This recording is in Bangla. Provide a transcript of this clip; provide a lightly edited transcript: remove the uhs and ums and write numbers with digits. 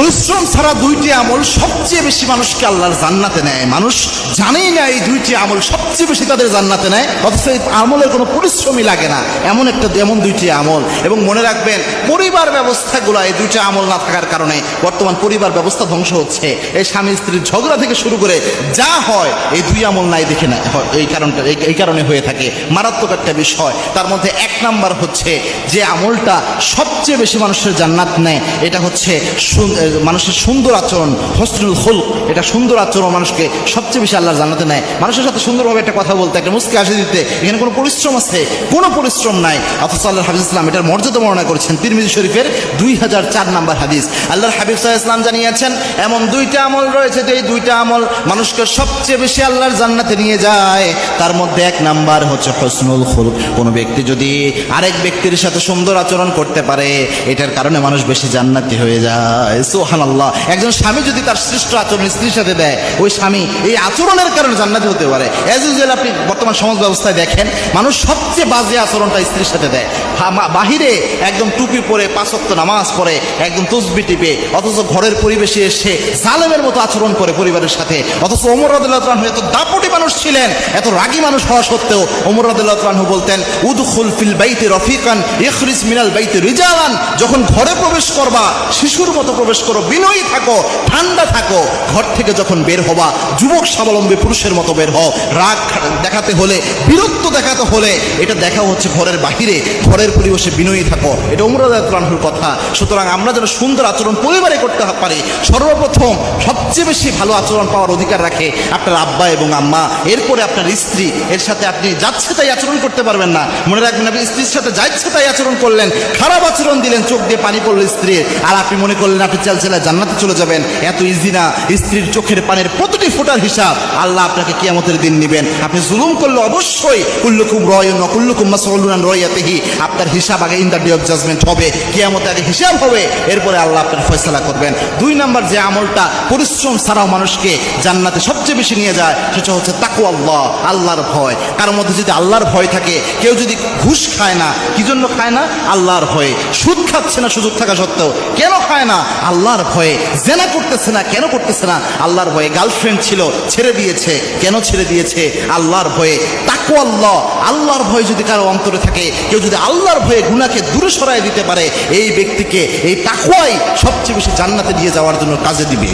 পরিশ্রম ছাড়া দুইটি আমল সবচেয়ে বেশি মানুষকে আল্লাহর জান্নাতে নেয়। মানুষ জানেই না এই দুইটি আমল সবচেয়ে বেশি তাদের জান্নাতে নেয়, অথচ এই আমলের কোনো পরিশ্রমই লাগে না। এমন দুইটি আমল। এবং মনে রাখবেন, পরিবার ব্যবস্থাগুলো এই দুইটি আমল না থাকার কারণে বর্তমান পরিবার ব্যবস্থা ধ্বংস হচ্ছে। এই স্বামী স্ত্রীর ঝগড়া থেকে শুরু করে যা হয় এই দুই আমল নাই দেখে না এই কারণে হয়ে থাকে। মারাত্মক একটা বিষয়। তার মধ্যে এক নাম্বার হচ্ছে যে আমলটা সবচেয়ে বেশি মানুষের জান্নাত নেয়, এটা হচ্ছে মানুষের সুন্দর আচরণ, হসনুল খুলক। এটা সুন্দর আচরণ মানুষকে সবচেয়ে বেশি আল্লাহর জান্নাতে নেয়। মানুষের সাথে সুন্দরভাবে একটা কথা বলতে, একটা মুস্কি হাসি দিতে, এখানে কোনো পরিশ্রম আছে? কোনো পরিশ্রম নাই। অথচ আল্লাহর হাবিব ইসলাম এটার মর্যাদা বর্ণনা করেছেন তিরমিজি শরীফের 2004 নম্বর হাদিস। আল্লাহর হাবিব সাল্লাল্লাহু আলাইহি ওয়াসাল্লাম জানিয়েছেন, এমন দুইটা আমল রয়েছে যে এই দুইটা আমল মানুষকে সবচেয়ে বেশি আল্লাহর জান্নাতে নিয়ে যায়। তার মধ্যে এক নাম্বার হচ্ছে হসনুল খুলক। কোনো ব্যক্তি যদি আরেক ব্যক্তির সাথে সুন্দর আচরণ করতে পারে, এটার কারণে মানুষ বেশি জান্নাতি হয়ে যায়। সুবহানাল্লাহ। একজন স্বামী যদি তার শ্রেষ্ঠ আচরণ স্ত্রীর সাথে দেয়, ওই স্বামী এই আচরণের কারণে জান্নাতি হতে পারে। এজ ইউজুয়াল আপনি বর্তমান সমাজ ব্যবস্থায় দেখেন, মানুষ সবচেয়ে বাজে আচরণটা স্ত্রীর সাথে দেয়। বাহিরে একদম টুপি পরে, 5 ওয়াক্ত নামাজ পড়ে, একদম তসবিহ টিপে, অথচ ঘরের পরিবেশে এসে জালেমের মতো আচরণ করে পরিবারের সাথে। অথচ ওমর রাদিয়াল্লাহু আনহু এত দাপটি মানুষ ছিলেন, এত রাগী মানুষ হওয়া সত্ত্বেও ওমর রাদিয়াল্লাহু আনহু বলতেন, উদখুল ফিল বাইতি রফিকান ইখরিজ মিনাল বাইতি রিজালান। যখন ঘরে প্রবেশ করবা শিশুর মতো প্রবেশ করো, বিনয়ী থাকো, ঠান্ডা থাকো। ঘর থেকে যখন বের হবা যুবক স্বাবলম্বী পুরুষের মতো বের হও। রাগ দেখাতে হলে, বিরক্ত দেখাতে হলে, এটা দেখা হচ্ছে ঘরের বাহিরে, ঘরের পরিবেশে বিনয়ী থাকো। এটা ওমর রাদিয়াল্লাহু আনহুর কথা। সুতরাং আমরা যেন সুন্দর আচরণ পরিবারে করতে পারি। সর্বপ্রথম সবচেয়ে বেশি ভালো আচরণ পাওয়ার অধিকার রাখে আপনার আব্বা এবং আম্মা, এরপরে আপনার স্ত্রী। এর সাথে আপনি যাচ্ছে তাই আচরণ করতে পারবেন না। মনে রাখবেন, আপনি স্ত্রীর সাথে যাচ্ছে তাই আচরণ করলেন, খারাপ আচরণ দিলেন, চোখ দিয়ে পানি পড়লো স্ত্রীর, আর আপনি মনে করলেন আপনি চালচালায় জান্নাতে চলে যাবেন। এত ইজি না। স্ত্রীর চোখের পানির প্রতিটি ফোঁটার হিসাব আল্লাহ আপনাকে কিয়ামতের দিন নেবেন। আপনি জুলুম করলে অবশ্যই কুল্লুকুম রায়ুন ওয়া কুল্লুকুম মাসউলুন আন রাইয়াতিহি, আপনার হিসাব আগে in the day of judgement হবে। কিয়ামতে আগে হিসাব হবে, এরপরে আল্লাহ আপনার ফয়সালা করবেন। 2 নাম্বার যে আমলটা পরিশ্রম ছাড়াও মানুষকে জান্নাতে সবচেয়ে বেশি নিয়ে যায়, সেটা হচ্ছে তাকওয়াল্লাহ, আল্লাহর ভয়। কারোর মধ্যে যদি আল্লাহর ভয় থাকে, কেউ যদি ঘুষ খায় না, কি জন্য খায় না? আল্লাহর ভয়ে। সুদ খাচ্ছে না সুযোগ থাকা সত্ত্বেও, কেন খায় না? আল্লাহর ভয়ে। জেনা করতেছে না, কেন করতেছে না? আল্লাহর ভয়ে। গার্লফ্রেন্ড ছিল, ছেড়ে দিয়েছে, কেন ছেড়ে দিয়েছে? আল্লাহর ভয়ে। তাকওয়াল্লাহ, আল্লাহর ভয় যদি কারো অন্তরে থাকে, কেউ যদি আল্লাহর ভয়ে গুনাহকে দূরে সরায় দিতে পারে, এই ব্যক্তিকে এই তাকওয়াই সবচেয়ে বেশি জান্নাতে নিয়ে যাওয়ার জন্য কাজে দিবে।